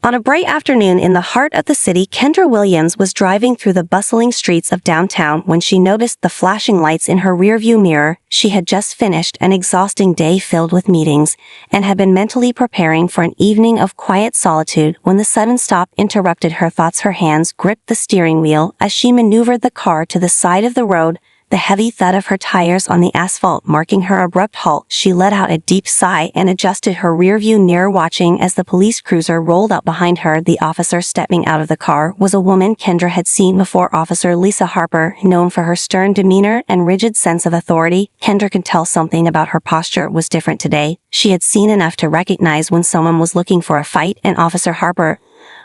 On a bright afternoon in the heart of the city, Kendra Williams was driving through the bustling streets of downtown when she noticed the flashing lights in her rearview mirror. She had just finished an exhausting day filled with meetings and had been mentally preparing for an evening of quiet solitude when the sudden stop interrupted her thoughts. Her hands gripped the steering wheel as she maneuvered the car to the side of the road, the heavy thud of her tires on the asphalt marking her abrupt halt. She let out a deep sigh and adjusted her rearview mirror, watching as the police cruiser rolled up behind her. The officer stepping out of the car was a woman Kendra had seen before, Officer Lisa Harper, known for her stern demeanor and rigid sense of authority. Kendra could tell something about her posture was different today. She had seen enough to recognize when someone was looking for a fight, and Officer Harper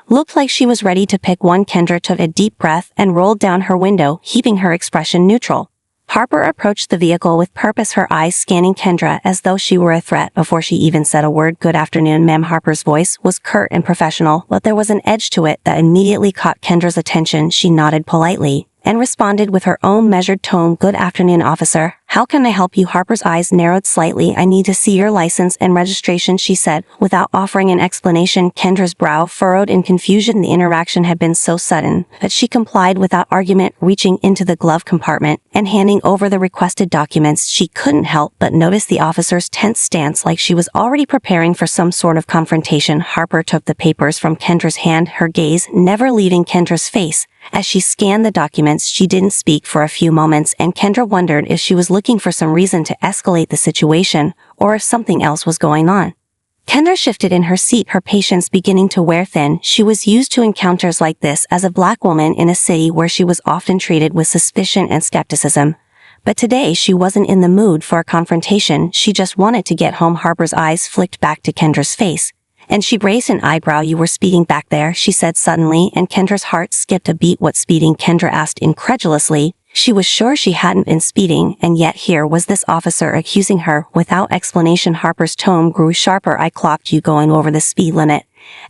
looked like she was ready to pick one. Kendra took a deep breath and rolled down her window, keeping her expression neutral. Harper approached the vehicle with purpose, her eyes scanning Kendra as though she were a threat before she even said a word. "Good afternoon, ma'am." Harper's voice was curt and professional, but there was an edge to it that immediately caught Kendra's attention. She nodded politely and responded with her own measured tone, "Good afternoon, officer. How can I help you?" Harper's eyes narrowed slightly. "I need to see your license and registration," she said, without offering an explanation. Kendra's brow furrowed in confusion. The interaction had been so sudden that she complied without argument, reaching into the glove compartment and handing over the requested documents. She couldn't help but notice the officer's tense stance, like she was already preparing for some sort of confrontation. Harper took the papers from Kendra's hand, her gaze never leaving Kendra's face. As she scanned the documents, she didn't speak for a few moments, and Kendra wondered if she was looking for some reason to escalate the situation or if something else was going on. Kendra shifted in her seat, her patience beginning to wear thin. She was used to encounters like this as a black woman in a city where she was often treated with suspicion and skepticism. But today she wasn't in the mood for a confrontation. She just wanted to get home. Harper's eyes flicked back to Kendra's face, and she raised an eyebrow. "You were speeding back there," she said suddenly, and Kendra's heart skipped a beat. "What speeding?" Kendra asked incredulously. She was sure she hadn't been speeding, and yet here was this officer accusing her without explanation. Harper's tone grew sharper. "I clocked you going over the speed limit,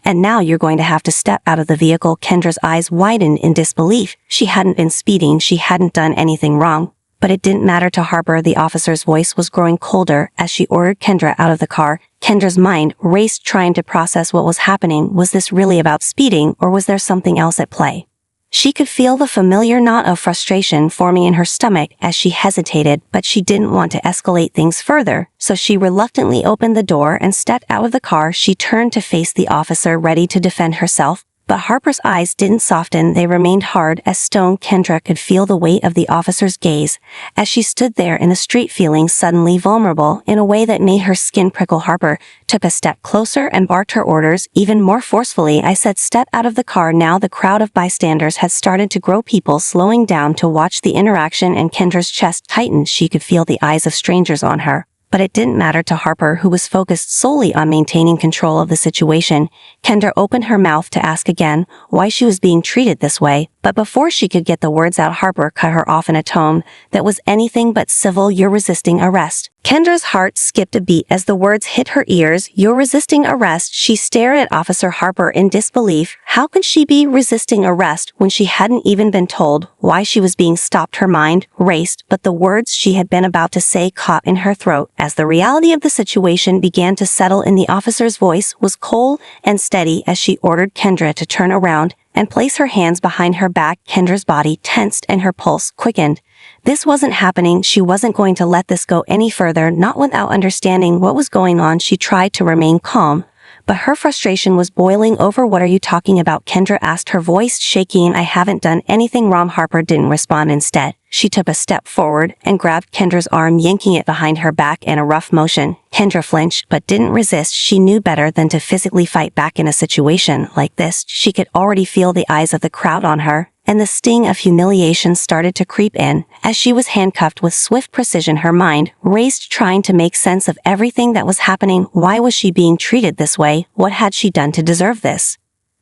and now you're going to have to step out of the vehicle." Kendra's eyes widened in disbelief. She hadn't been speeding, she hadn't done anything wrong. But it didn't matter to Harper. The officer's voice was growing colder as she ordered Kendra out of the car. Kendra's mind raced, trying to process what was happening. Was this really about speeding, or was there something else at play? She could feel the familiar knot of frustration forming in her stomach as she hesitated, but she didn't want to escalate things further, so she reluctantly opened the door and stepped out of the car. She turned to face the officer, ready to defend herself. But Harper's eyes didn't soften, they remained hard as stone. Kendra could feel the weight of the officer's gaze as she stood there in the street, feeling suddenly vulnerable in a way that made her skin prickle. Harper took a step closer and barked her orders even more forcefully. "I said step out of the car now." The crowd of bystanders had started to grow, people slowing down to watch the interaction, and Kendra's chest tightened. She could feel the eyes of strangers on her. But it didn't matter to Harper, who was focused solely on maintaining control of the situation. Kendra opened her mouth to ask again why she was being treated this way, but before she could get the words out, Harper cut her off in a tone that was anything but civil. "You're resisting arrest." Kendra's heart skipped a beat as the words hit her ears. "You're resisting arrest?" She stared at Officer Harper in disbelief. How could she be resisting arrest when she hadn't even been told why she was being stopped? Her mind raced, but the words she had been about to say caught in her throat. As the reality of the situation began to settle in, the officer's voice was cold and steady as she ordered Kendra to turn around and place her hands behind her back. Kendra's body tensed and her pulse quickened. This wasn't happening. She wasn't going to let this go any further, not without understanding what was going on. She tried to remain calm, but her frustration was boiling over. "What are you talking about?" Kendra asked, her voice shaking. "I haven't done anything wrong." Harper didn't respond. Instead, she took a step forward and grabbed Kendra's arm, yanking it behind her back in a rough motion. Kendra flinched, but didn't resist. She knew better than to physically fight back in a situation like this. She could already feel the eyes of the crowd on her, and the sting of humiliation started to creep in. As she was handcuffed with swift precision, her mind raced, trying to make sense of everything that was happening. Why was she being treated this way? What had she done to deserve this?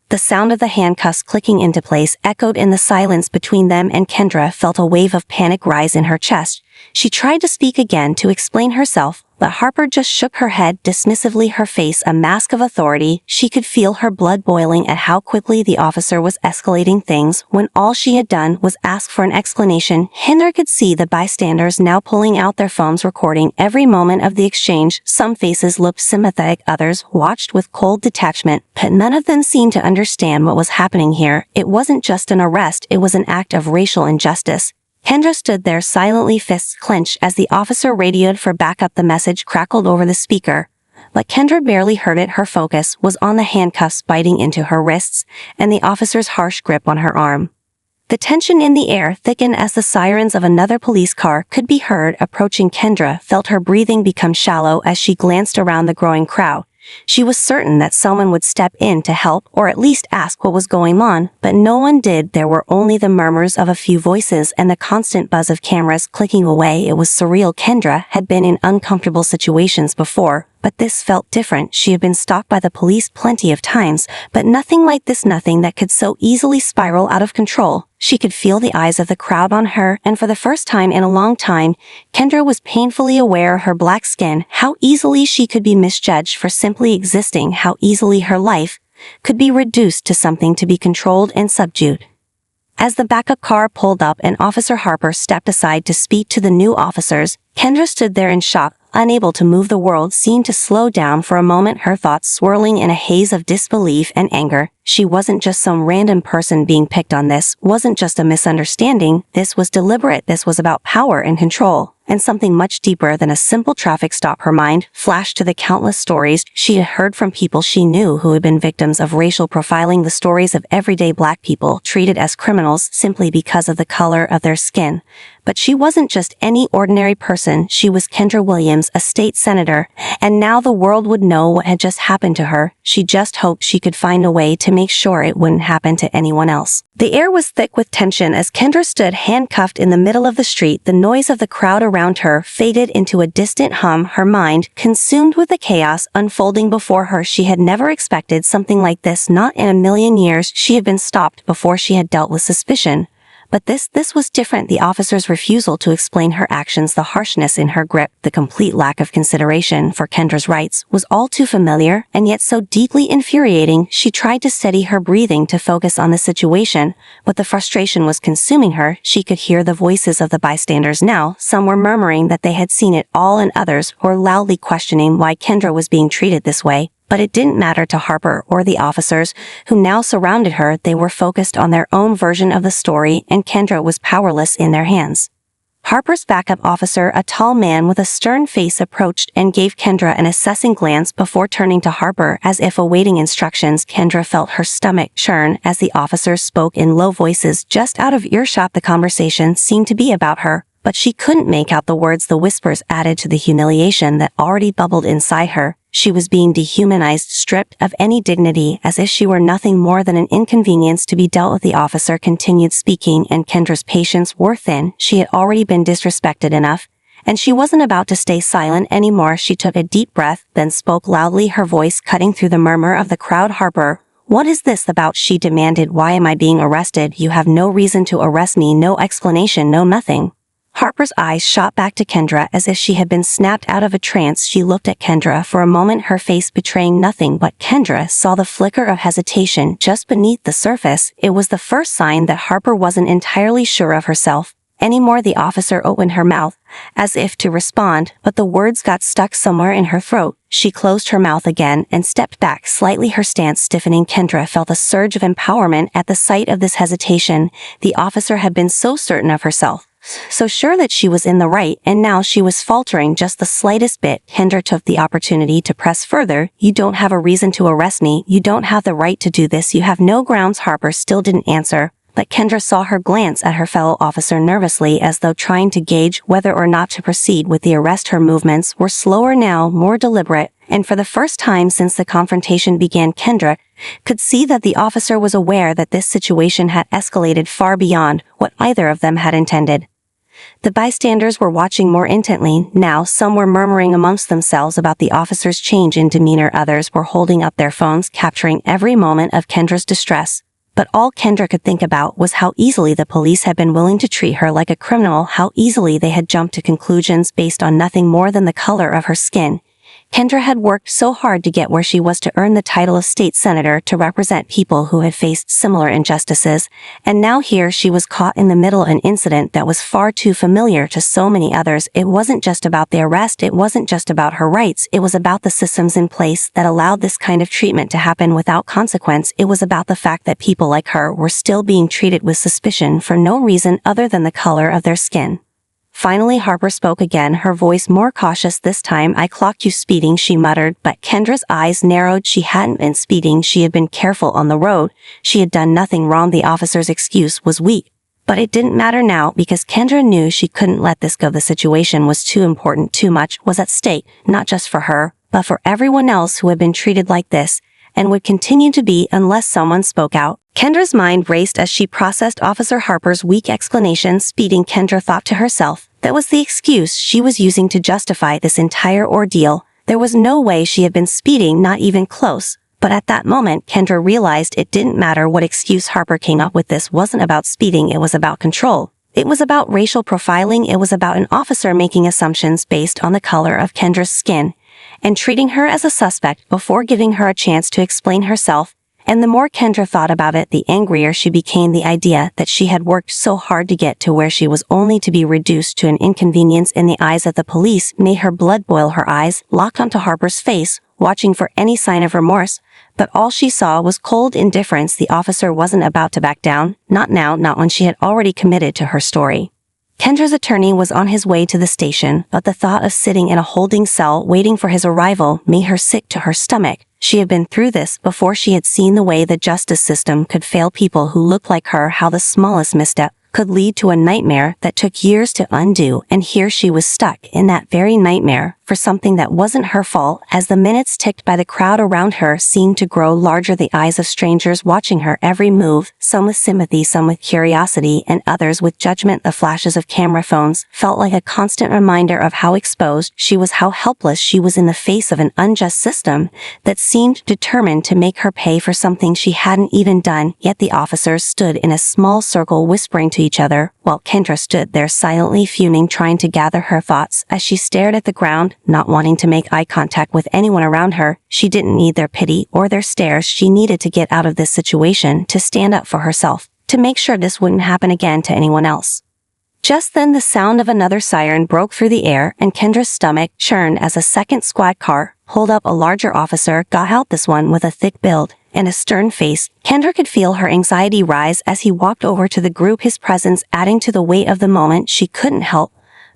The sound of the handcuffs clicking into place echoed in the silence between them, and Kendra felt a wave of panic rise in her chest. She tried to speak again, to explain herself, but Harper just shook her head dismissively, her face a mask of authority. She could feel her blood boiling at how quickly the officer was escalating things when all she had done was ask for an explanation. Kendra could see the bystanders now pulling out their phones, recording every moment of the exchange. Some faces looked sympathetic, others watched with cold detachment, but none of them seemed to understand what was happening here. It wasn't just an arrest, it was an act of racial injustice. Kendra stood there silently, fists clenched, as the officer radioed for backup. The message crackled over the speaker, but Kendra barely heard it. Her focus was on the handcuffs biting into her wrists and the officer's harsh grip on her arm. The tension in the air thickened as the sirens of another police car could be heard approaching. Kendra felt her breathing become shallow as she glanced around the growing crowd. She was certain that someone would step in to help or at least ask what was going on, but no one did. There were only the murmurs of a few voices and the constant buzz of cameras clicking away. It was surreal. Kendra had been in uncomfortable situations before, but this felt different. She had been stopped by the police plenty of times, but nothing like this, nothing that could so easily spiral out of control. She could feel the eyes of the crowd on her, and for the first time in a long time, Kendra was painfully aware of her black skin, how easily she could be misjudged for simply existing, how easily her life could be reduced to something to be controlled and subdued. As the backup car pulled up and Officer Harper stepped aside to speak to the new officers, Kendra stood there in shock, unable to move. The world seemed to slow down for a moment, her thoughts swirling in a haze of disbelief and anger. She wasn't just some random person being picked on. This wasn't just a misunderstanding. This was deliberate. This was about power and control, and something much deeper than a simple traffic stop. Her mind flashed to the countless stories she had heard from people she knew who had been victims of racial profiling, the stories of everyday black people treated as criminals simply because of the color of their skin. But she wasn't just any ordinary person. She was Kendra Williams, a state senator, and now the world would know what had just happened to her. She just hoped she could find a way to make sure it wouldn't happen to anyone else. The air was thick with tension as Kendra stood handcuffed in the middle of the street. The noise of the crowd around her faded into a distant hum, her mind consumed with the chaos unfolding before her. She had never expected something like this, not in a million years. She had been stopped before she had dealt with suspicion. But this was different. The officer's refusal to explain her actions, the harshness in her grip, the complete lack of consideration for Kendra's rights was all too familiar and yet so deeply infuriating. She tried to steady her breathing to focus on the situation, but the frustration was consuming her. She could hear the voices of the bystanders now. Some were murmuring that they had seen it all, and others were loudly questioning why Kendra was being treated this way. But it didn't matter to Harper or the officers who now surrounded her. They were focused on their own version of the story, and Kendra was powerless in their hands. Harper's backup officer, a tall man with a stern face, approached and gave Kendra an assessing glance before turning to Harper as if awaiting instructions. Kendra felt her stomach churn as the officers spoke in low voices just out of earshot. The conversation seemed to be about her, but she couldn't make out the words. The whispers added to the humiliation that already bubbled inside her. She was being dehumanized, stripped of any dignity, as if she were nothing more than an inconvenience to be dealt with. The officer continued speaking, and Kendra's patience wore thin. She had already been disrespected enough, and she wasn't about to stay silent anymore. She took a deep breath, then spoke loudly, her voice cutting through the murmur of the crowd. "Harper, what is this about?" she demanded. "Why am I being arrested? You have no reason to arrest me, no explanation, no nothing." Harper's eyes shot back to Kendra as if she had been snapped out of a trance. She looked at Kendra for a moment, her face betraying nothing, but Kendra saw the flicker of hesitation just beneath the surface. It was the first sign that Harper wasn't entirely sure of herself anymore. The officer opened her mouth as if to respond, but the words got stuck somewhere in her throat. She closed her mouth again and stepped back slightly, her stance stiffening. Kendra felt a surge of empowerment at the sight of this hesitation. The officer had been so certain of herself, so sure that she was in the right, and now she was faltering just the slightest bit. Kendra took the opportunity to press further. "You don't have a reason to arrest me. You don't have the right to do this. You have no grounds." Harper still didn't answer, but Kendra saw her glance at her fellow officer nervously, as though trying to gauge whether or not to proceed with the arrest. Her movements were slower now, more deliberate, and for the first time since the confrontation began, Kendra could see that the officer was aware that this situation had escalated far beyond what either of them had intended. The bystanders were watching more intently now. Some were murmuring amongst themselves about the officer's change in demeanor. Others were holding up their phones, capturing every moment of Kendra's distress. But all Kendra could think about was how easily the police had been willing to treat her like a criminal, how easily they had jumped to conclusions based on nothing more than the color of her skin. Kendra had worked so hard to get where she was, to earn the title of state senator, to represent people who had faced similar injustices, and now here she was caught in the middle of an incident that was far too familiar to so many others. It wasn't just about the arrest, it wasn't just about her rights, it was about the systems in place that allowed this kind of treatment to happen without consequence. It was about the fact that people like her were still being treated with suspicion for no reason other than the color of their skin. Finally, Harper spoke again, her voice more cautious this time. "I clocked you speeding," she muttered, but Kendra's eyes narrowed. She hadn't been speeding, she had been careful on the road. She had done nothing wrong. The officer's excuse was weak. But it didn't matter now, because Kendra knew she couldn't let this go. The situation was too important, too much was at stake, not just for her, but for everyone else who had been treated like this, and would continue to be unless someone spoke out. Kendra's mind raced as she processed Officer Harper's weak explanation. Speeding, Kendra thought to herself. That was the excuse she was using to justify this entire ordeal. There was no way she had been speeding, not even close. But at that moment, Kendra realized it didn't matter what excuse Harper came up with. This wasn't about speeding, it was about control. It was about racial profiling, it was about an officer making assumptions based on the color of Kendra's skin, and treating her as a suspect before giving her a chance to explain herself. And the more Kendra thought about it, the angrier she became. The idea that she had worked so hard to get to where she was only to be reduced to an inconvenience in the eyes of the police made her blood boil. Her eyes locked onto Harper's face, watching for any sign of remorse, but all she saw was cold indifference. The officer wasn't about to back down, not now, not when she had already committed to her story. Kendra's attorney was on his way to the station, but the thought of sitting in a holding cell waiting for his arrival made her sick to her stomach. She had been through this before. She had seen the way the justice system could fail people who looked like her, how the smallest misstep could lead to a nightmare that took years to undo, and here she was stuck in that very nightmare for something that wasn't her fault. As the minutes ticked by, the crowd around her seemed to grow larger, the eyes of strangers watching her every move, some with sympathy, some with curiosity, and others with judgment. The flashes of camera phones felt like a constant reminder of how exposed she was, how helpless she was in the face of an unjust system that seemed determined to make her pay for something she hadn't even done. Yet the officers stood in a small circle whispering to each other, while Kendra stood there silently fuming, trying to gather her thoughts as she stared at the ground, not wanting to make eye contact with anyone around her. She didn't need their pity or their stares. She needed to get out of this situation, to stand up for herself, to make sure this wouldn't happen again to anyone else. Just then the sound of another siren broke through the air, and Kendra's stomach churned as a second squad car pulled up. A larger officer got out, this one with a thick build and a stern face. Kendra could feel her anxiety rise as he walked over to the group, his presence adding to the weight of the moment. She couldn't help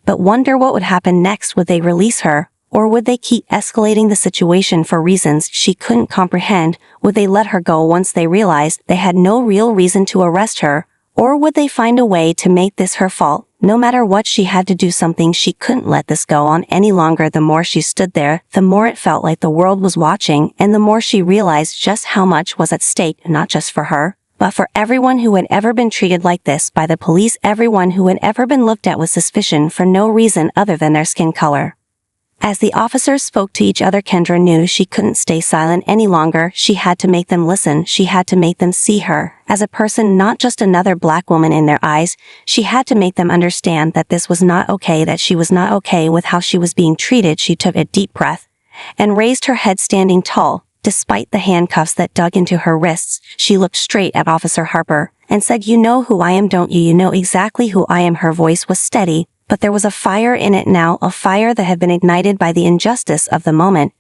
but wonder what would happen next. Would they release her, or would they keep escalating the situation for reasons she couldn't comprehend? Would they let her go once they realized they had no real reason to arrest her, or would they find a way to make this her fault? No matter what, she had to do something. She couldn't let this go on any longer. The more she stood there, the more it felt like the world was watching, and the more she realized just how much was at stake, not just for her, but for everyone who had ever been treated like this by the police, everyone who had ever been looked at with suspicion for no reason other than their skin color. As the officers spoke to each other, Kendra knew she couldn't stay silent any longer. She had to make them listen. She had to make them see her as a person, not just another black woman in their eyes. She had to make them understand that this was not okay, that she was not okay with how she was being treated. She took a deep breath and raised her head, standing tall. Despite the handcuffs that dug into her wrists, she looked straight at Officer Harper and said, "You know who I am, don't you? You know exactly who I am." Her voice was steady, but there was a fire in it now, a fire that had been ignited by the injustice of the moment,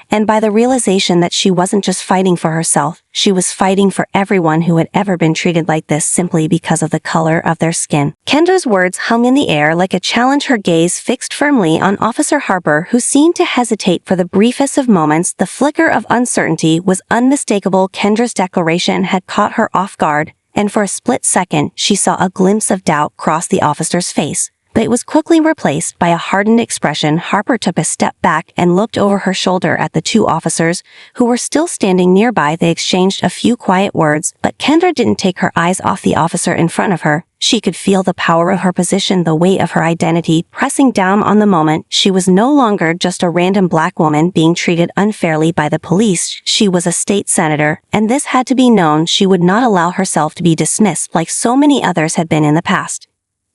and by the realization that she wasn't just fighting for herself, she was fighting for everyone who had ever been treated like this simply because of the color of their skin. Kendra's words hung in the air like a challenge, her gaze fixed firmly on Officer Harper, who seemed to hesitate for the briefest of moments. The flicker of uncertainty was unmistakable. Kendra's declaration had caught her off guard, and for a split second she saw a glimpse of doubt cross the officer's face. but it was quickly replaced by a hardened expression. Harper took a step back and looked over her shoulder at the two officers, who were still standing nearby. They exchanged a few quiet words, but Kendra didn't take her eyes off the officer in front of her. She could feel the power of her position, the weight of her identity, pressing down on the moment. She was no longer just a random black woman being treated unfairly by the police. She was a state senator, and this had to be known. She would not allow herself to be dismissed like so many others had been in the past.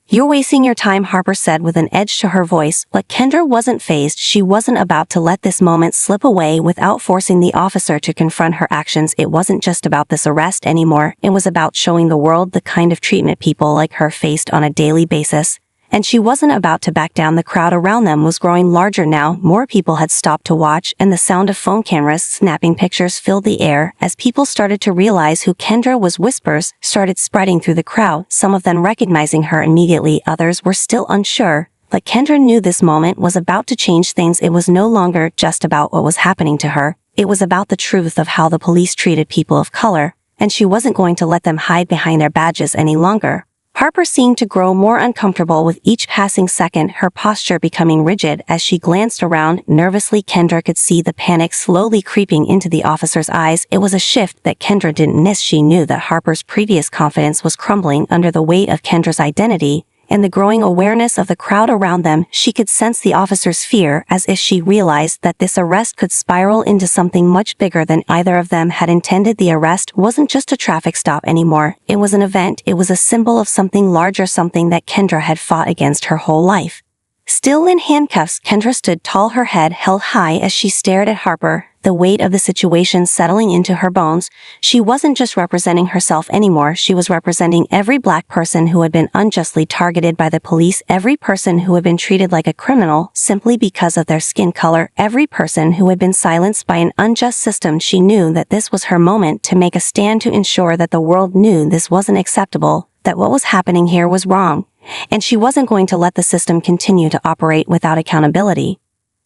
"You're wasting your time," Harper said with an edge to her voice, but Kendra wasn't fazed. She wasn't about to let this moment slip away without forcing the officer to confront her actions. It wasn't just about this arrest anymore. It was about showing the world the kind of treatment people like her faced on a daily basis. And she wasn't about to back down. The crowd around them was growing larger now. More people had stopped to watch, and the sound of phone cameras snapping pictures filled the air. As people started to realize who Kendra was, whispers started spreading through the crowd, some of them recognizing her immediately. Others were still unsure, but Kendra knew this moment was about to change things. It was no longer just about what was happening to her. It was about the truth of how the police treated people of color, and she wasn't going to let them hide behind their badges any longer. Harper seemed to grow more uncomfortable with each passing second, her posture becoming rigid. As she glanced around nervously, Kendra could see the panic slowly creeping into the officer's eyes. It was a shift that Kendra didn't miss. She knew that Harper's previous confidence was crumbling under the weight of Kendra's identity and the growing awareness of the crowd around them. She could sense the officer's fear, as if she realized that this arrest could spiral into something much bigger than either of them had intended. The arrest wasn't just a traffic stop anymore. It was an event. It was a symbol of something larger, something that Kendra had fought against her whole life. Still in handcuffs, Kendra stood tall, her head held high as she stared at Harper, the weight of the situation settling into her bones. She wasn't just representing herself anymore. She was representing every black person who had been unjustly targeted by the police, every person who had been treated like a criminal simply because of their skin color, every person who had been silenced by an unjust system. She knew that this was her moment to make a stand, to ensure that the world knew this wasn't acceptable, that what was happening here was wrong, and she wasn't going to let the system continue to operate without accountability.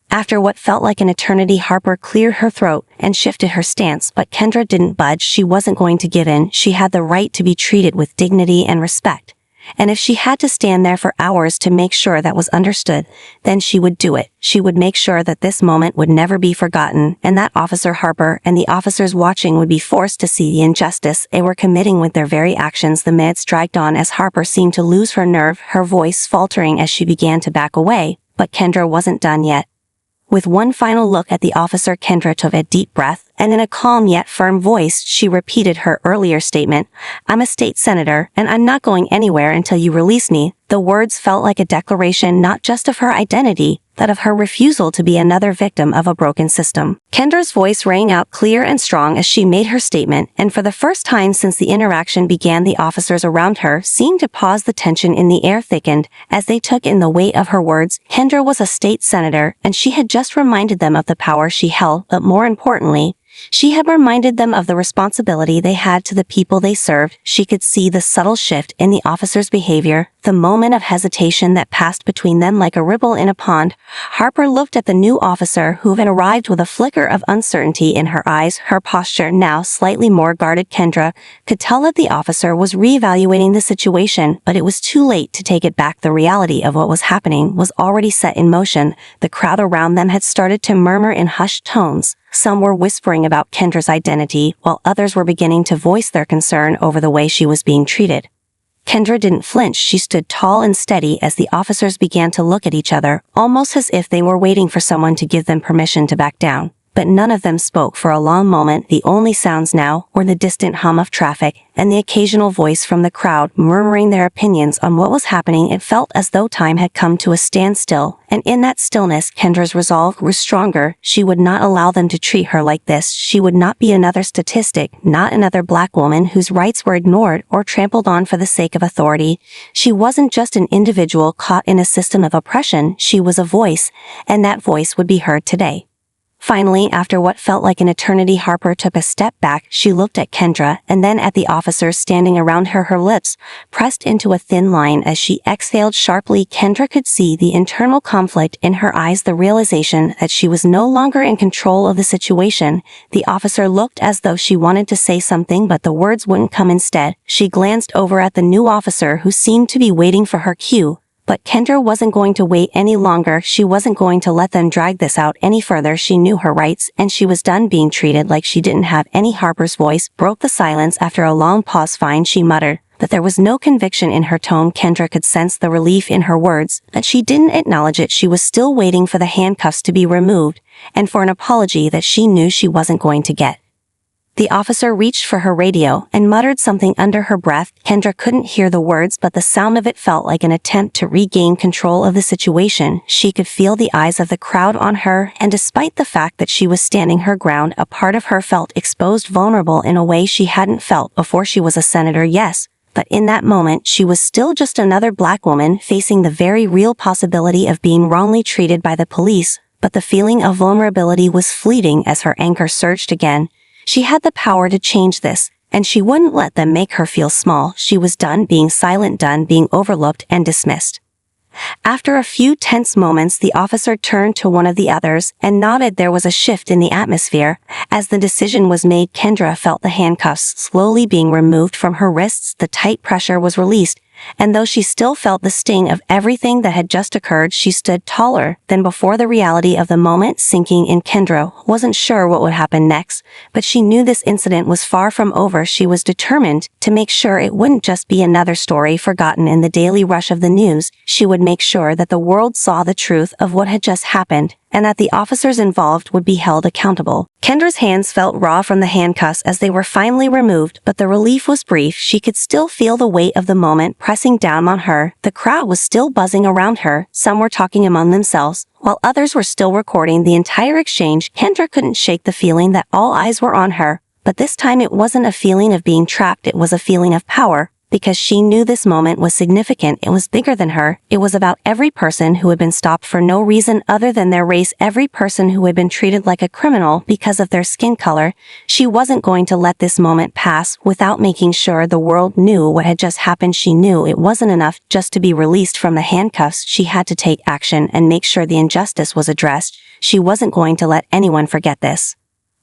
After what felt like an eternity, Harper cleared her throat and shifted her stance, but Kendra didn't budge. She wasn't going to give in. She had the right to be treated with dignity and respect. And if she had to stand there for hours to make sure that was understood, then she would do it. She would make sure that this moment would never be forgotten, and that Officer Harper and the officers watching would be forced to see the injustice they were committing with their very actions. The minutes dragged on as Harper seemed to lose her nerve, her voice faltering as she began to back away, but Kendra wasn't done yet. With one final look at the officer, Kendra took a deep breath, and in a calm yet firm voice, she repeated her earlier statement, "I'm a state senator, and I'm not going anywhere until you release me." The words felt like a declaration not just of her identity, but of her refusal to be another victim of a broken system. Kendra's voice rang out clear and strong as she made her statement, and for the first time since the interaction began, the officers around her seemed to pause. The tension in the air thickened as they took in the weight of her words. Kendra was a state senator, and she had just reminded them of the power she held, but more importantly, she had reminded them of the responsibility they had to the people they served. She could see the subtle shift in the officer's behavior, the moment of hesitation that passed between them like a ripple in a pond. Harper looked at the new officer who had arrived with a flicker of uncertainty in her eyes, her posture now slightly more guarded. Kendra could tell that the officer was reevaluating the situation, but it was too late to take it back. The reality of what was happening was already set in motion. The crowd around them had started to murmur in hushed tones. Some were whispering about Kendra's identity, while others were beginning to voice their concern over the way she was being treated. Kendra didn't flinch. She stood tall and steady as the officers began to look at each other, almost as if they were waiting for someone to give them permission to back down. But none of them spoke for a long moment. The only sounds now were the distant hum of traffic and the occasional voice from the crowd murmuring their opinions on what was happening. It felt as though time had come to a standstill, and in that stillness, Kendra's resolve grew stronger. She would not allow them to treat her like this. She would not be another statistic, not another black woman whose rights were ignored or trampled on for the sake of authority. She wasn't just an individual caught in a system of oppression. She was a voice, and that voice would be heard today. Finally, after what felt like an eternity, Harper took a step back. She looked at Kendra and then at the officers standing around her. Her lips pressed into a thin line as she exhaled sharply. Kendra could see the internal conflict in her eyes, the realization that she was no longer in control of the situation. The officer looked as though she wanted to say something, but the words wouldn't come. Instead, she glanced over at the new officer who seemed to be waiting for her cue. But Kendra wasn't going to wait any longer. She wasn't going to let them drag this out any further. She knew her rights, and she was done being treated like she didn't have any. Harper's voice broke the silence after a long pause. Fine, she muttered. But there was no conviction in her tone. Kendra could sense the relief in her words, but she didn't acknowledge it. She was still waiting for the handcuffs to be removed, and for an apology that she knew she wasn't going to get. The officer reached for her radio and muttered something under her breath. Kendra couldn't hear the words, but the sound of it felt like an attempt to regain control of the situation. She could feel the eyes of the crowd on her, and despite the fact that she was standing her ground, a part of her felt exposed, vulnerable in a way she hadn't felt before. She was a senator, yes, but in that moment she was still just another black woman facing the very real possibility of being wrongly treated by the police. But the feeling of vulnerability was fleeting as her anger surged again. She had the power to change this, and she wouldn't let them make her feel small. She was done being silent, done being overlooked and dismissed. After a few tense moments, the officer turned to one of the others and nodded. There was a shift in the atmosphere. As the decision was made, Kendra felt the handcuffs slowly being removed from her wrists. The tight pressure was released, and though she still felt the sting of everything that had just occurred, she stood taller than before, the reality of the moment sinking in. Kendra wasn't sure what would happen next, but she knew this incident was far from over. She was determined to make sure it wouldn't just be another story forgotten in the daily rush of the news. She would make sure that the world saw the truth of what had just happened, and that the officers involved would be held accountable. Kendra's hands felt raw from the handcuffs as they were finally removed, but the relief was brief. She could still feel the weight of the moment pressing down on her. The crowd was still buzzing around her. Some were talking among themselves, while others were still recording the entire exchange. Kendra couldn't shake the feeling that all eyes were on her, but this time it wasn't a feeling of being trapped. It was a feeling of power. Because she knew this moment was significant. It was bigger than her. It was about every person who had been stopped for no reason other than their race, every person who had been treated like a criminal because of their skin color. She wasn't going to let this moment pass without making sure the world knew what had just happened. She knew it wasn't enough just to be released from the handcuffs. She had to take action and make sure the injustice was addressed. She wasn't going to let anyone forget this.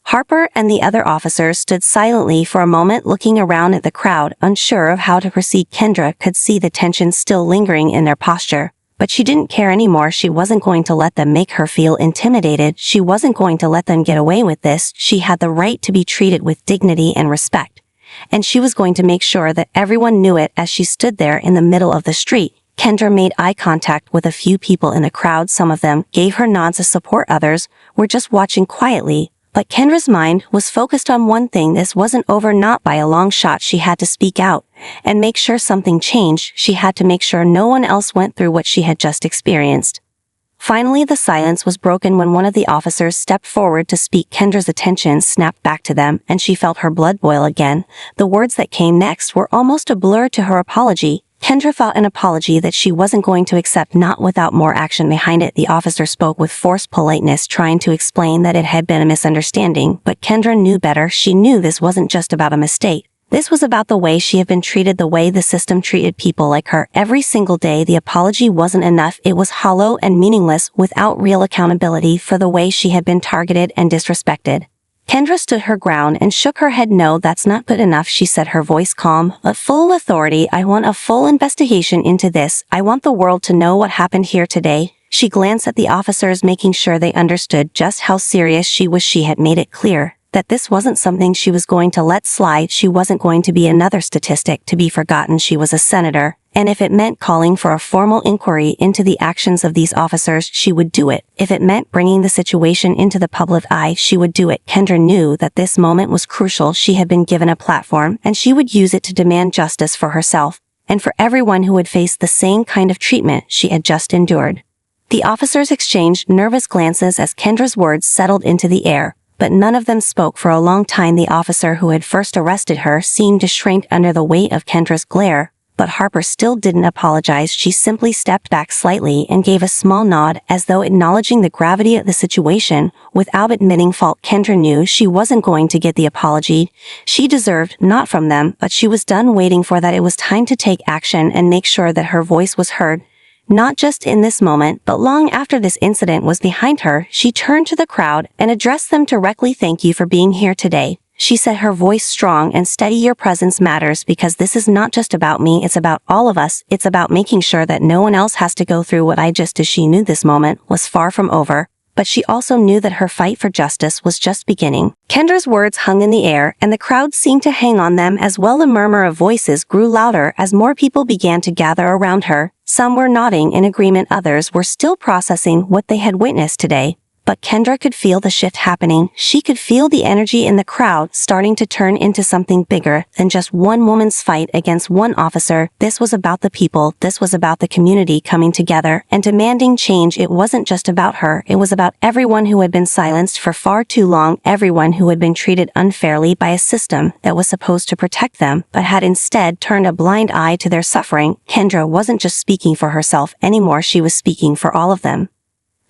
Harper and the other officers stood silently for a moment, looking around at the crowd, unsure of how to proceed. Kendra could see the tension still lingering in their posture, but she didn't care anymore. She wasn't going to let them make her feel intimidated. She wasn't going to let them get away with this. She had the right to be treated with dignity and respect, and she was going to make sure that everyone knew it. As she stood there in the middle of the street, Kendra made eye contact with a few people in the crowd. Some of them gave her nods of support. Others were just watching quietly. But Kendra's mind was focused on one thing. This wasn't over, not by a long shot. She had to speak out and make sure something changed. She had to make sure no one else went through what she had just experienced. Finally, the silence was broken when one of the officers stepped forward to speak. Kendra's attention snapped back to them, and she felt her blood boil again. The words that came next were almost a blur to her apology. Kendra felt an apology that she wasn't going to accept, not without more action behind it. The officer spoke with forced politeness, trying to explain that it had been a misunderstanding, but Kendra knew better. She knew this wasn't just about a mistake. This was about the way she had been treated, the way the system treated people like her every single day. The apology wasn't enough. It was hollow and meaningless without real accountability for the way she had been targeted and disrespected. Kendra stood her ground and shook her head. No, that's not good enough, she said, her voice calm, but full of authority. I want a full investigation into this. I want the world to know what happened here today. She glanced at the officers, making sure they understood just how serious she was. She had made it clear that this wasn't something she was going to let slide. She wasn't going to be another statistic to be forgotten. She was a senator, and if it meant calling for a formal inquiry into the actions of these officers, she would do it. If it meant bringing the situation into the public eye, she would do it. Kendra knew that this moment was crucial. She had been given a platform, and she would use it to demand justice for herself and for everyone who had faced the same kind of treatment she had just endured. The officers exchanged nervous glances as Kendra's words settled into the air, but none of them spoke for a long time. The officer who had first arrested her seemed to shrink under the weight of Kendra's glare, but Harper still didn't apologize. She simply stepped back slightly and gave a small nod, as though acknowledging the gravity of the situation without admitting fault. Kendra knew she wasn't going to get the apology she deserved, not from them, but she was done waiting for that. It was time to take action and make sure that her voice was heard. Not just in this moment, but long after this incident was behind her. She turned to the crowd and addressed them directly. Thank you for being here today. she said, her voice strong and steady. Your presence matters because this is not just about me, it's about all of us. It's about making sure that no one else has to go through what I just did. She knew this moment was far from over, but she also knew that her fight for justice was just beginning. Kendra's words hung in the air, and the crowd seemed to hang on them as well. The murmur of voices grew louder as more people began to gather around her. Some were nodding in agreement, others were still processing what they had witnessed today. But Kendra could feel the shift happening. She could feel the energy in the crowd starting to turn into something bigger than just one woman's fight against one officer. This was about the people. This was about the community coming together and demanding change. It wasn't just about her. It was about everyone who had been silenced for far too long, everyone who had been treated unfairly by a system that was supposed to protect them, but had instead turned a blind eye to their suffering. Kendra wasn't just speaking for herself anymore. She was speaking for all of them.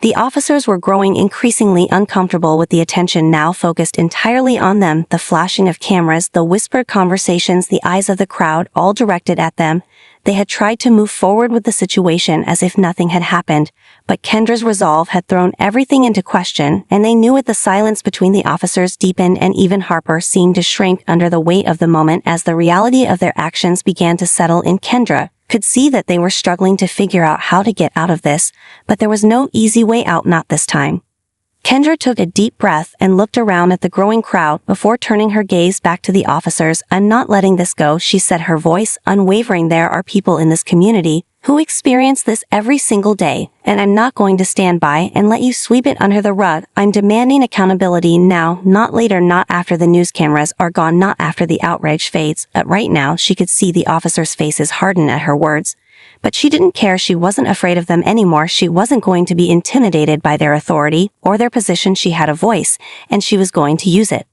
The officers were growing increasingly uncomfortable with the attention now focused entirely on them, the flashing of cameras, the whispered conversations, the eyes of the crowd all directed at them. They had tried to move forward with the situation as if nothing had happened, but Kendra's resolve had thrown everything into question, and they knew it. The silence between the officers deepened, and even Harper seemed to shrink under the weight of the moment as the reality of their actions began to settle in. Kendra could see that they were struggling to figure out how to get out of this, but there was no easy way out, not this time. Kendra took a deep breath and looked around at the growing crowd before turning her gaze back to the officers. "I'm not letting this go," she said, her voice unwavering. "There are people in this community who experience this every single day, and I'm not going to stand by and let you sweep it under the rug. I'm demanding accountability now, not later, not after the news cameras are gone, not after the outrage fades." Right now, she could see the officers' faces harden at her words. But she didn't care. She wasn't afraid of them anymore. She wasn't going to be intimidated by their authority or their position. She had a voice, and she was going to use it.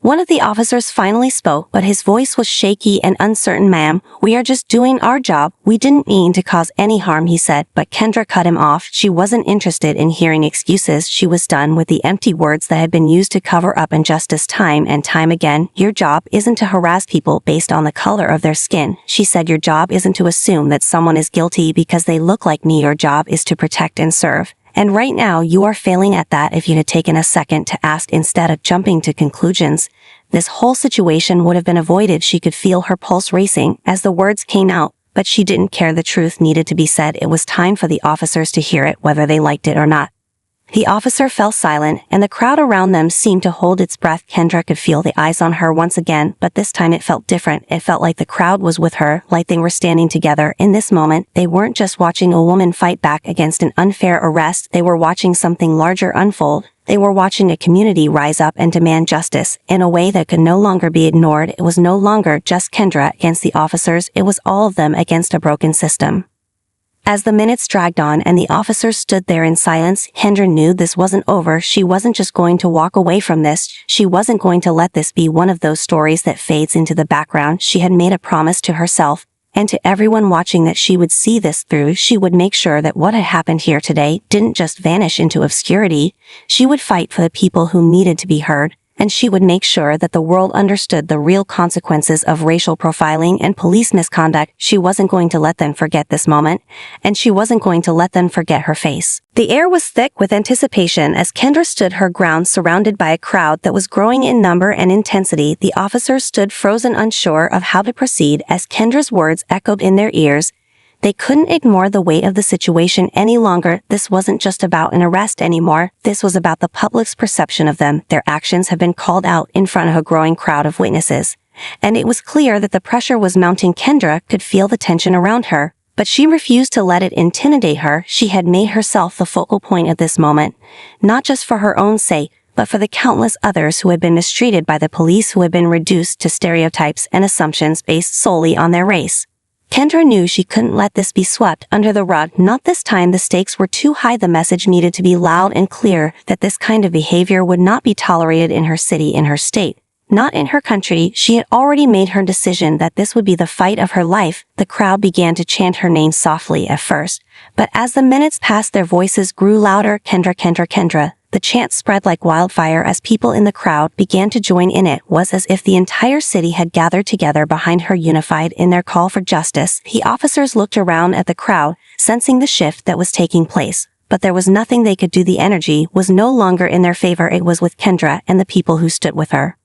One of the officers finally spoke, but his voice was shaky and uncertain. "Ma'am, we are just doing our job. We didn't mean to cause any harm," he said, but Kendra cut him off. She wasn't interested in hearing excuses. She was done with the empty words that had been used to cover up injustice time and time again. "Your job isn't to harass people based on the color of their skin," she said. "Your job isn't to assume that someone is guilty because they look like me. Your job is to protect and serve. And right now, you are failing at that. If you had taken a second to ask instead of jumping to conclusions, this whole situation would have been avoided." She could feel her pulse racing as the words came out, but she didn't care. The truth needed to be said. It was time for the officers to hear it, whether they liked it or not. The officer fell silent, and the crowd around them seemed to hold its breath. Kendra could feel the eyes on her once again, but this time it felt different. It felt like the crowd was with her, like they were standing together. In this moment, they weren't just watching a woman fight back against an unfair arrest. They were watching something larger unfold. They were watching a community rise up and demand justice in a way that could no longer be ignored. It was no longer just Kendra against the officers. It was all of them against a broken system. As the minutes dragged on and the officers stood there in silence, Kendra knew this wasn't over. She wasn't just going to walk away from this. She wasn't going to let this be one of those stories that fades into the background. She had made a promise to herself and to everyone watching that she would see this through. She would make sure that what had happened here today didn't just vanish into obscurity. She would fight for the people who needed to be heard, and she would make sure that the world understood the real consequences of racial profiling and police misconduct. She wasn't going to let them forget this moment, and she wasn't going to let them forget her face. The air was thick with anticipation as Kendra stood her ground, surrounded by a crowd that was growing in number and intensity. The officers stood frozen, unsure of how to proceed as Kendra's words echoed in their ears. They couldn't ignore the weight of the situation any longer. This wasn't just about an arrest anymore. This was about the public's perception of them. Their actions had been called out in front of a growing crowd of witnesses, and it was clear that the pressure was mounting. Kendra could feel the tension around her, but she refused to let it intimidate her. She had made herself the focal point of this moment, not just for her own sake, but for the countless others who had been mistreated by the police, who had been reduced to stereotypes and assumptions based solely on their race. Kendra knew she couldn't let this be swept under the rug. Not this time. The stakes were too high. The message needed to be loud and clear that this kind of behavior would not be tolerated in her city, in her state, not in her country. She had already made her decision that this would be the fight of her life. The crowd began to chant her name softly at first, but as the minutes passed, their voices grew louder. "Kendra, Kendra, Kendra." The chant spread like wildfire as people in the crowd began to join in. It was as if the entire city had gathered together behind her, unified in their call for justice. The officers looked around at the crowd, sensing the shift that was taking place, but there was nothing they could do. The energy was no longer in their favor. It was with Kendra and the people who stood with her.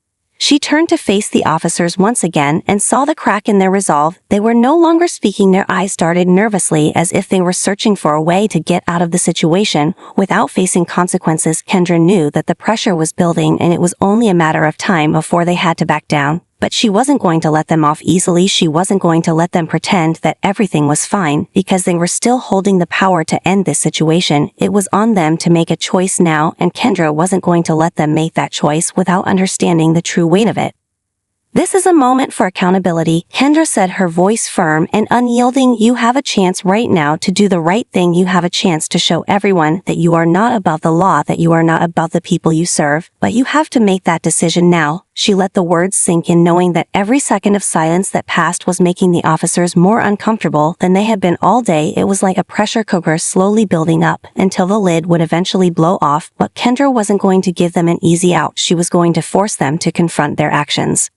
She turned to face the officers once again and saw the crack in their resolve. They were no longer speaking. Their eyes darted nervously as if they were searching for a way to get out of the situation without facing consequences. Kendra knew that the pressure was building and it was only a matter of time before they had to back down. But she wasn't going to let them off easily. She wasn't going to let them pretend that everything was fine because they were still holding the power to end this situation. It was on them to make a choice now, and Kendra wasn't going to let them make that choice without understanding the true weight of it. This is a moment for accountability, Kendra said, her voice firm and unyielding. You have a chance right now to do the right thing. You have a chance to show everyone that you are not above the law, that you are not above the people you serve, but you have to make that decision now. She let the words sink in, knowing that every second of silence that passed was making the officers more uncomfortable than they had been all day. It was like a pressure cooker slowly building up until the lid would eventually blow off, but Kendra wasn't going to give them an easy out. She was going to force them to confront their actions.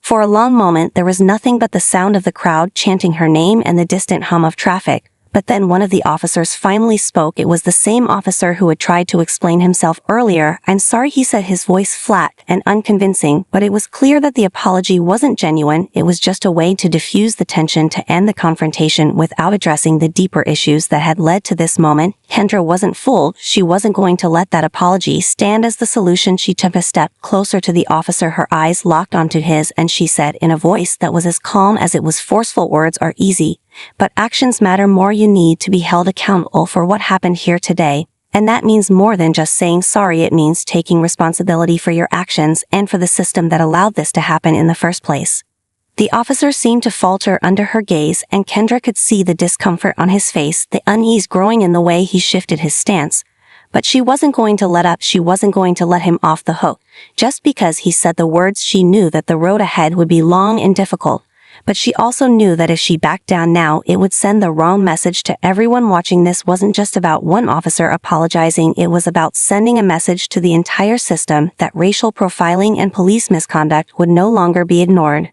For a long moment there was nothing but the sound of the crowd chanting her name and the distant hum of traffic. But then one of the officers finally spoke. It was the same officer who had tried to explain himself earlier. "I'm sorry," he said, his voice flat and unconvincing, but it was clear that the apology wasn't genuine. It was just a way to diffuse the tension, to end the confrontation without addressing the deeper issues that had led to this moment. Kendra wasn't fooled. She wasn't going to let that apology stand as the solution. She took a step closer to the officer, her eyes locked onto his, and she said in a voice that was as calm as it was forceful, "Words are easy, but actions matter more. You need to be held accountable for what happened here today. And that means more than just saying sorry. It means taking responsibility for your actions and for the system that allowed this to happen in the first place." The officer seemed to falter under her gaze, and Kendra could see the discomfort on his face, the unease growing in the way he shifted his stance. But she wasn't going to let up. She wasn't going to let him off the hook. Just because he said the words, she knew that the road ahead would be long and difficult. But she also knew that if she backed down now, it would send the wrong message to everyone watching. This wasn't just about one officer apologizing. It was about sending a message to the entire system that racial profiling and police misconduct would no longer be ignored.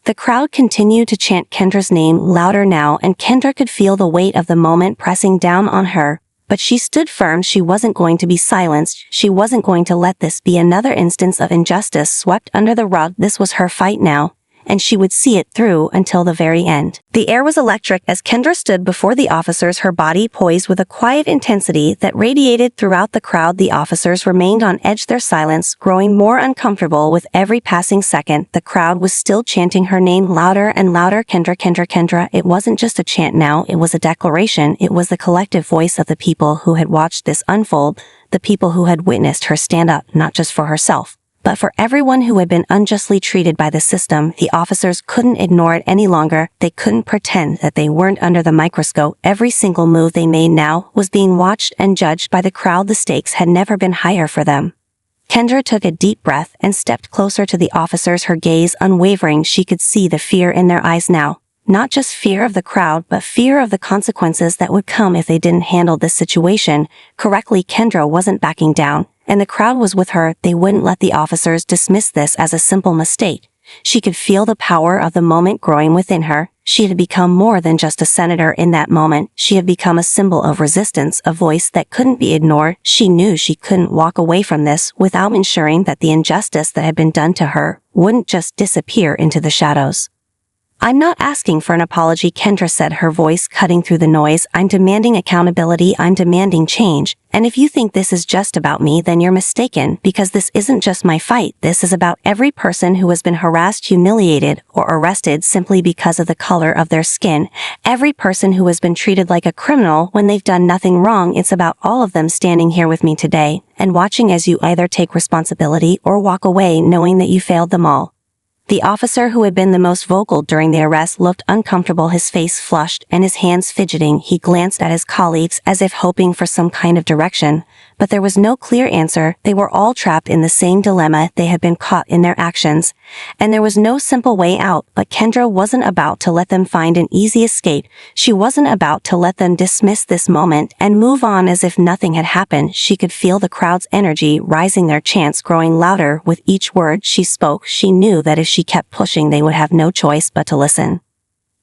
The crowd continued to chant Kendra's name louder now, and Kendra could feel the weight of the moment pressing down on her. But she stood firm. She wasn't going to be silenced. She wasn't going to let this be another instance of injustice swept under the rug. This was her fight now, and she would see it through until the very end. The air was electric as Kendra stood before the officers, her body poised with a quiet intensity that radiated throughout the crowd. The officers remained on edge, their silence growing more uncomfortable with every passing second. The crowd was still chanting her name louder and louder. Kendra, Kendra, Kendra. It wasn't just a chant now, it was a declaration. It was the collective voice of the people who had watched this unfold, the people who had witnessed her stand up, not just for herself, but for everyone who had been unjustly treated by the system. The officers couldn't ignore it any longer. They couldn't pretend that they weren't under the microscope. Every single move they made now was being watched and judged by the crowd. The stakes had never been higher for them. Kendra took a deep breath and stepped closer to the officers, her gaze unwavering. She could see the fear in their eyes now. Not just fear of the crowd, but fear of the consequences that would come if they didn't handle this situation correctly. Kendra wasn't backing down, and the crowd was with her. They wouldn't let the officers dismiss this as a simple mistake. She could feel the power of the moment growing within her. She had become more than just a senator in that moment. She had become a symbol of resistance, a voice that couldn't be ignored. She knew she couldn't walk away from this without ensuring that the injustice that had been done to her wouldn't just disappear into the shadows. "I'm not asking for an apology," Kendra said, her voice cutting through the noise. "I'm demanding accountability. I'm demanding change. And if you think this is just about me, then you're mistaken, because this isn't just my fight. This is about every person who has been harassed, humiliated, or arrested simply because of the color of their skin. Every person who has been treated like a criminal when they've done nothing wrong. It's about all of them standing here with me today and watching as you either take responsibility or walk away knowing that you failed them all." The officer who had been the most vocal during the arrest looked uncomfortable, his face flushed and his hands fidgeting. He glanced at his colleagues as if hoping for some kind of direction, but there was no clear answer. They were all trapped in the same dilemma. They had been caught in their actions, and there was no simple way out. But Kendra wasn't about to let them find an easy escape. She wasn't about to let them dismiss this moment and move on as if nothing had happened. She could feel the crowd's energy rising, their chants growing louder with each word she spoke. She knew that if she kept pushing, they would have no choice but to listen.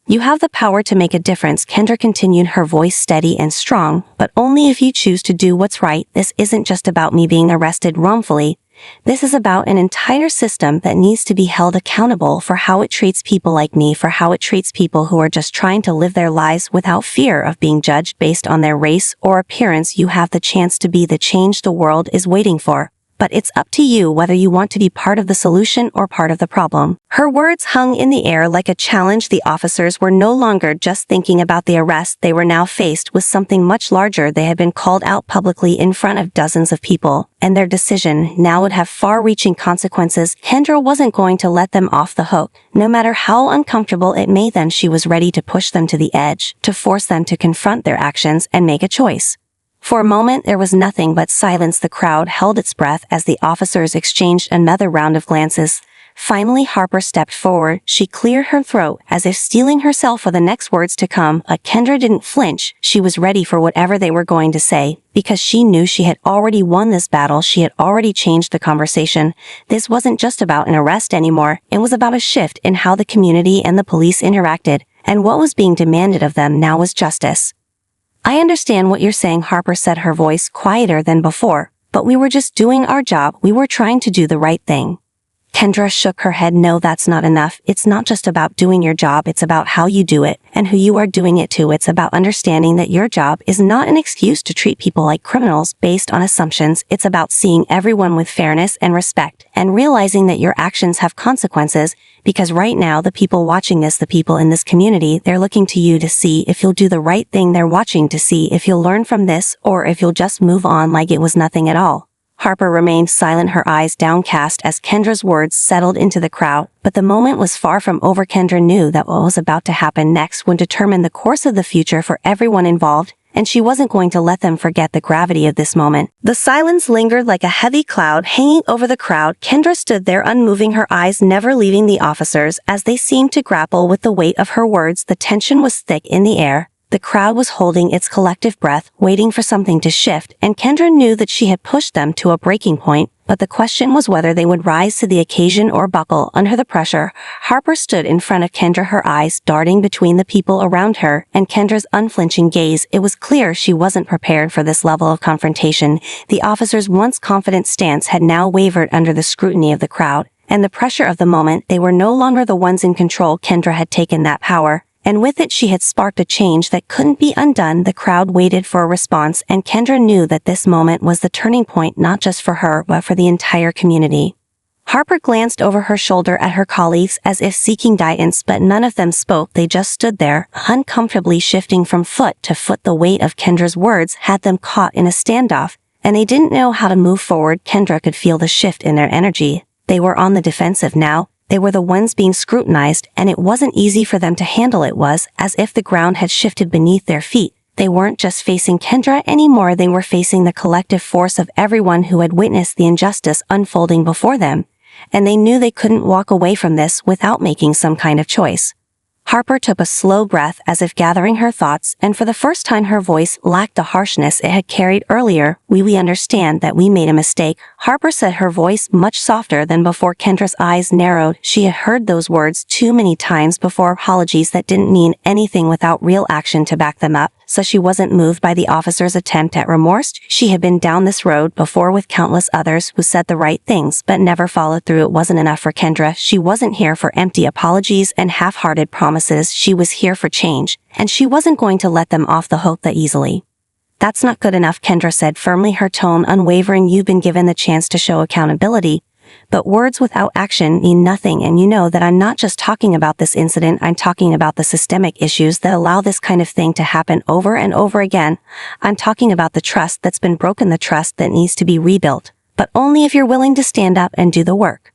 "You have the power to make a difference," Kendra continued, her voice steady and strong, "but only if you choose to do what's right. This isn't just about me being arrested wrongfully. This is about an entire system that needs to be held accountable for how it treats people like me, for how it treats people who are just trying to live their lives without fear of being judged based on their race or appearance. You have the chance to be the change the world is waiting for. But it's up to you whether you want to be part of the solution or part of the problem. Her words hung in the air like a challenge. The officers were no longer just thinking about the arrest. They were now faced with something much larger. They had been called out publicly in front of dozens of people, and their decision now would have far-reaching consequences. Kendra wasn't going to let them off the hook, no matter how uncomfortable it made them. She was ready to push them to the edge, to force them to confront their actions and make a choice. For a moment there was nothing but silence. The crowd held its breath as the officers exchanged another round of glances. Finally Harper stepped forward. She cleared her throat as if steeling herself for the next words to come, but Kendra didn't flinch. She was ready for whatever they were going to say, because she knew she had already won this battle. She had already changed the conversation. This wasn't just about an arrest anymore. It was about a shift in how the community and the police interacted, and what was being demanded of them now was justice. "I understand what you're saying," Harper said, her voice quieter than before, "but we were just doing our job. We were trying to do the right thing." Kendra shook her head. "No, that's not enough. It's not just about doing your job. It's about how you do it and who you are doing it to. It's about understanding that your job is not an excuse to treat people like criminals based on assumptions. It's about seeing everyone with fairness and respect and realizing that your actions have consequences, because right now the people watching this, the people in this community, they're looking to you to see if you'll do the right thing. They're watching to see if you'll learn from this or if you'll just move on like it was nothing at all." Harper remained silent, her eyes downcast as Kendra's words settled into the crowd, but the moment was far from over. Kendra knew that what was about to happen next would determine the course of the future for everyone involved, and she wasn't going to let them forget the gravity of this moment. The silence lingered like a heavy cloud hanging over the crowd. Kendra stood there unmoving, her eyes never leaving the officers as they seemed to grapple with the weight of her words. The tension was thick in the air. The crowd was holding its collective breath, waiting for something to shift, and Kendra knew that she had pushed them to a breaking point, but the question was whether they would rise to the occasion or buckle under the pressure. Harper stood in front of Kendra, her eyes darting between the people around her and Kendra's unflinching gaze. It was clear she wasn't prepared for this level of confrontation. The officer's once confident stance had now wavered under the scrutiny of the crowd, and the pressure of the moment. They were no longer the ones in control. Kendra had taken that power, and with it she had sparked a change that couldn't be undone. The crowd waited for a response, and Kendra knew that this moment was the turning point, not just for her but for the entire community. Harper glanced over her shoulder at her colleagues as if seeking guidance, but none of them spoke. They just stood there, uncomfortably shifting from foot to foot. The weight of Kendra's words had them caught in a standoff, and they didn't know how to move forward. Kendra could feel the shift in their energy. They were on the defensive now. They were the ones being scrutinized, and it wasn't easy for them to handle. It was as if the ground had shifted beneath their feet. They weren't just facing Kendra anymore, they were facing the collective force of everyone who had witnessed the injustice unfolding before them, and they knew they couldn't walk away from this without making some kind of choice. Harper took a slow breath as if gathering her thoughts, and for the first time her voice lacked the harshness it had carried earlier. We understand that we made a mistake," Harper said, her voice much softer than before. Kendra's eyes narrowed. She had heard those words too many times before, apologies that didn't mean anything without real action to back them up. So she wasn't moved by the officer's attempt at remorse. She had been down this road before with countless others who said the right things but never followed through. It wasn't enough for Kendra. She wasn't here for empty apologies and half-hearted promises. She was here for change, and she wasn't going to let them off the hook that easily. "That's not good enough," Kendra said firmly, her tone unwavering. "You've been given the chance to show accountability, but words without action mean nothing, and you know that I'm not just talking about this incident. I'm talking about the systemic issues that allow this kind of thing to happen over and over again. I'm talking about the trust that's been broken, the trust that needs to be rebuilt, but only if you're willing to stand up and do the work."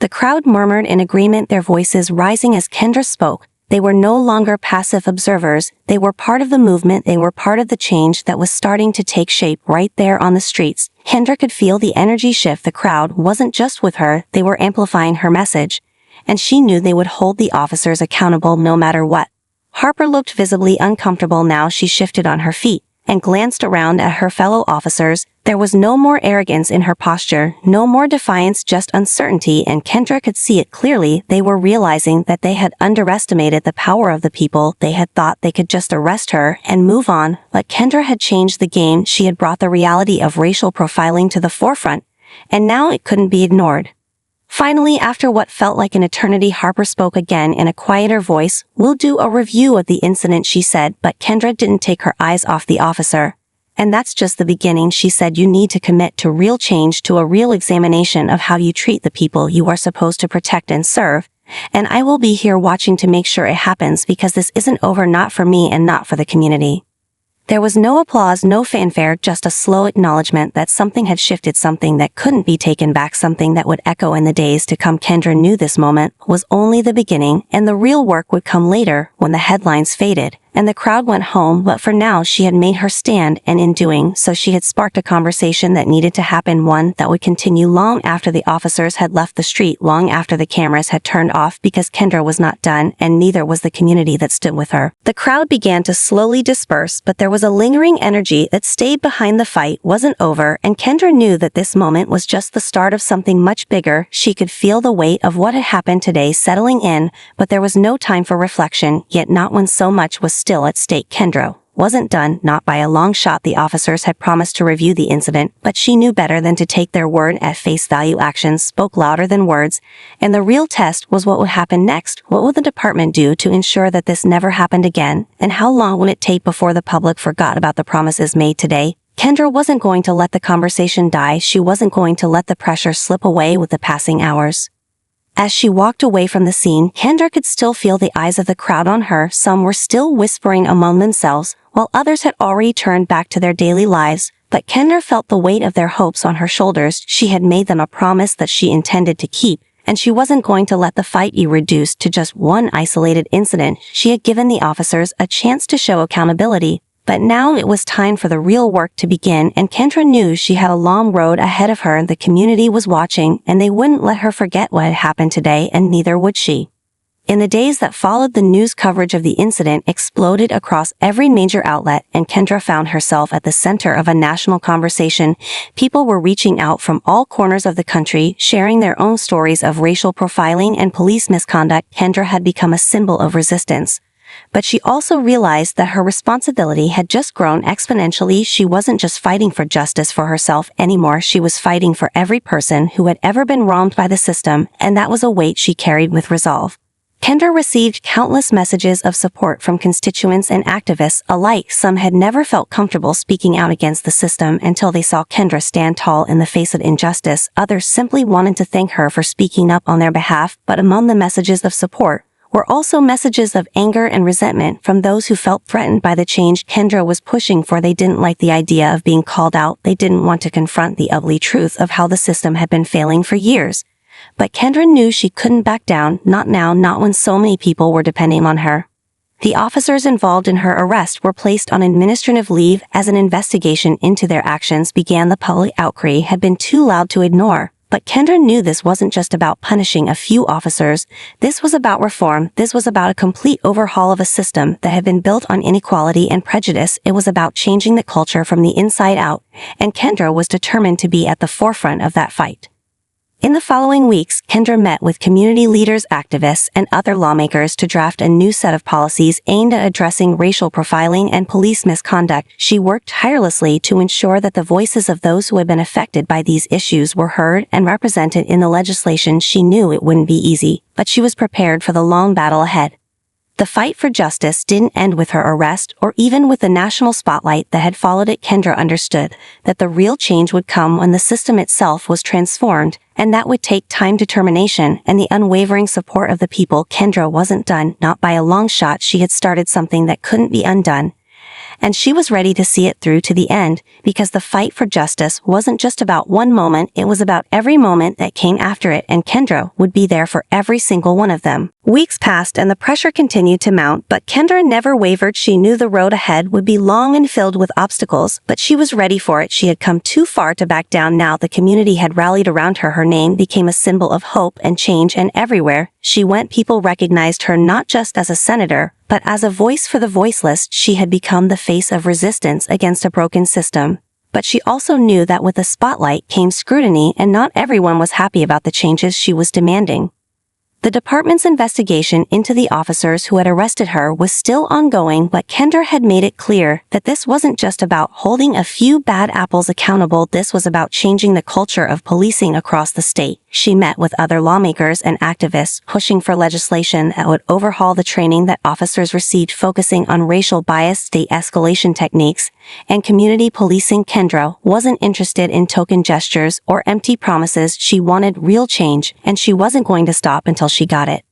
The crowd murmured in agreement, their voices rising as Kendra spoke. They were no longer passive observers. They were part of the movement. They were part of the change that was starting to take shape right there on the streets. Kendra could feel the energy shift. The crowd wasn't just with her. They were amplifying her message, and she knew they would hold the officers accountable no matter what. Harper looked visibly uncomfortable now. She shifted on her feet and glanced around at her fellow officers. There was no more arrogance in her posture, no more defiance, just uncertainty, and Kendra could see it clearly. They were realizing that they had underestimated the power of the people. They had thought they could just arrest her and move on, but Kendra had changed the game. She had brought the reality of racial profiling to the forefront, and now it couldn't be ignored. Finally, after what felt like an eternity, Harper spoke again in a quieter voice. "We'll do a review of the incident," she said, but Kendra didn't take her eyes off the officer. "And that's just the beginning," she said. "You need to commit to real change, to a real examination of how you treat the people you are supposed to protect and serve. And I will be here watching to make sure it happens, because this isn't over, not for me and not for the community." There was no applause, no fanfare, just a slow acknowledgement that something had shifted, something that couldn't be taken back, something that would echo in the days to come. Kendra knew this moment was only the beginning, and the real work would come later, when the headlines faded and the crowd went home. But for now, she had made her stand, and in doing so she had sparked a conversation that needed to happen, one that would continue long after the officers had left the street, long after the cameras had turned off, because Kendra was not done, and neither was the community that stood with her. The crowd began to slowly disperse, but there was a lingering energy that stayed behind. The fight wasn't over, and Kendra knew that this moment was just the start of something much bigger. She could feel the weight of what had happened today settling in, but there was no time for reflection, yet not when so much was still at stake. Kendra wasn't done, not by a long shot. The officers had promised to review the incident, but she knew better than to take their word at face value. Actions spoke louder than words, and the real test was what would happen next. What would the department do to ensure that this never happened again, and how long would it take before the public forgot about the promises made today? Kendra wasn't going to let the conversation die. She wasn't going to let the pressure slip away with the passing hours. As she walked away from the scene, Kendra could still feel the eyes of the crowd on her. Some were still whispering among themselves, while others had already turned back to their daily lives. But Kendra felt the weight of their hopes on her shoulders. She had made them a promise that she intended to keep, and she wasn't going to let the fight be reduced to just one isolated incident. She had given the officers a chance to show accountability, but now it was time for the real work to begin, and Kendra knew she had a long road ahead of her. The community was watching, and they wouldn't let her forget what had happened today, and neither would she. In the days that followed, the news coverage of the incident exploded across every major outlet, and Kendra found herself at the center of a national conversation. People were reaching out from all corners of the country, sharing their own stories of racial profiling and police misconduct. Kendra had become a symbol of resistance. But she also realized that her responsibility had just grown exponentially. She wasn't just fighting for justice for herself anymore. She was fighting for every person who had ever been wronged by the system, and that was a weight she carried with resolve. Kendra received countless messages of support from constituents and activists alike. Some had never felt comfortable speaking out against the system until they saw Kendra stand tall in the face of injustice. Others simply wanted to thank her for speaking up on their behalf. But among the messages of support were also messages of anger and resentment from those who felt threatened by the change Kendra was pushing for. They didn't like the idea of being called out. They didn't want to confront the ugly truth of how the system had been failing for years. But Kendra knew she couldn't back down, not now, not when so many people were depending on her. The officers involved in her arrest were placed on administrative leave as an investigation into their actions began. The public outcry had been too loud to ignore. But Kendra knew this wasn't just about punishing a few officers. This was about reform. This was about a complete overhaul of a system that had been built on inequality and prejudice. It was about changing the culture from the inside out, and Kendra was determined to be at the forefront of that fight. In the following weeks, Kendra met with community leaders, activists, and other lawmakers to draft a new set of policies aimed at addressing racial profiling and police misconduct. She worked tirelessly to ensure that the voices of those who had been affected by these issues were heard and represented in the legislation. She knew it wouldn't be easy, but she was prepared for the long battle ahead. The fight for justice didn't end with her arrest or even with the national spotlight that had followed it. Kendra understood that the real change would come when the system itself was transformed, and that would take time, determination, and the unwavering support of the people. Kendra wasn't done, not by a long shot. She had started something that couldn't be undone, and she was ready to see it through to the end, because the fight for justice wasn't just about one moment, it was about every moment that came after it, and Kendra would be there for every single one of them. Weeks passed and the pressure continued to mount, but Kendra never wavered. She knew the road ahead would be long and filled with obstacles, but she was ready for it. She had come too far to back down. Now the community had rallied around her. Her name became a symbol of hope and change, and everywhere she went, people recognized her not just as a senator, but as a voice for the voiceless. She had become the face of resistance against a broken system. But she also knew that with the spotlight came scrutiny, and not everyone was happy about the changes she was demanding. The department's investigation into the officers who had arrested her was still ongoing, but Kendra had made it clear that this wasn't just about holding a few bad apples accountable, this was about changing the culture of policing across the state. She met with other lawmakers and activists pushing for legislation that would overhaul the training that officers received, focusing on racial bias, de-escalation techniques, and community policing. Kendra wasn't interested in token gestures or empty promises. She wanted real change, and she wasn't going to stop until she got it.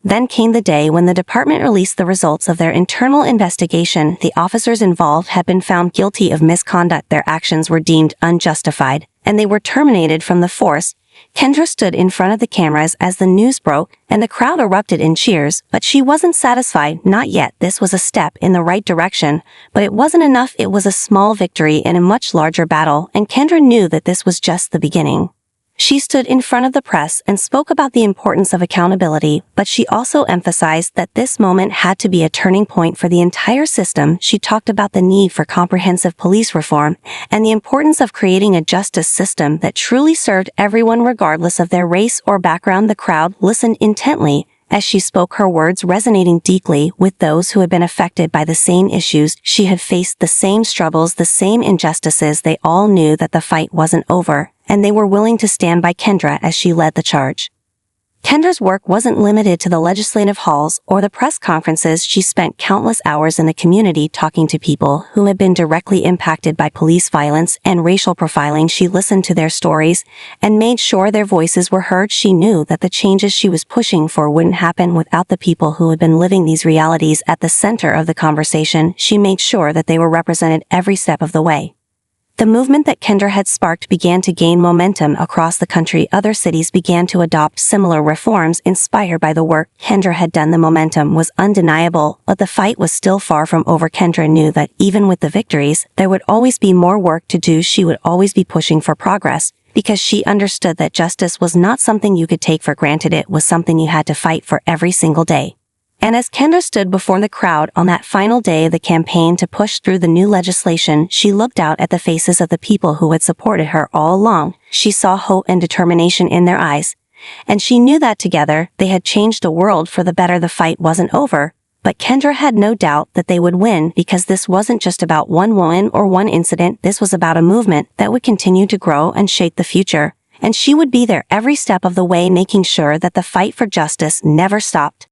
Then came the day when the department released the results of their internal investigation. The officers involved had been found guilty of misconduct. Their actions were deemed unjustified, and they were terminated from the force. Kendra stood in front of the cameras as the news broke, and the crowd erupted in cheers, but she wasn't satisfied. Not yet. This was a step in the right direction, but it wasn't enough. It was a small victory in a much larger battle, and Kendra knew that this was just the beginning. She stood in front of the press and spoke about the importance of accountability, but she also emphasized that this moment had to be a turning point for the entire system. She talked about the need for comprehensive police reform and the importance of creating a justice system that truly served everyone regardless of their race or background. The crowd listened intently as she spoke, her words resonating deeply with those who had been affected by the same issues. She had faced the same struggles, the same injustices. They all knew that the fight wasn't over, and they were willing to stand by Kendra as she led the charge. Kendra's work wasn't limited to the legislative halls or the press conferences. She spent countless hours in the community talking to people who had been directly impacted by police violence and racial profiling. She listened to their stories and made sure their voices were heard. She knew that the changes she was pushing for wouldn't happen without the people who had been living these realities at the center of the conversation. She made sure that they were represented every step of the way. The movement that Kendra had sparked began to gain momentum across the country. Other cities began to adopt similar reforms inspired by the work Kendra had done. The momentum was undeniable, but the fight was still far from over. Kendra knew that even with the victories, there would always be more work to do. She would always be pushing for progress, because she understood that justice was not something you could take for granted. It was something you had to fight for every single day. And as Kendra stood before the crowd on that final day of the campaign to push through the new legislation, she looked out at the faces of the people who had supported her all along. She saw hope and determination in their eyes, and she knew that together they had changed the world for the better. The fight wasn't over, but Kendra had no doubt that they would win, because this wasn't just about one woman or one incident. This was about a movement that would continue to grow and shape the future, and she would be there every step of the way, making sure that the fight for justice never stopped.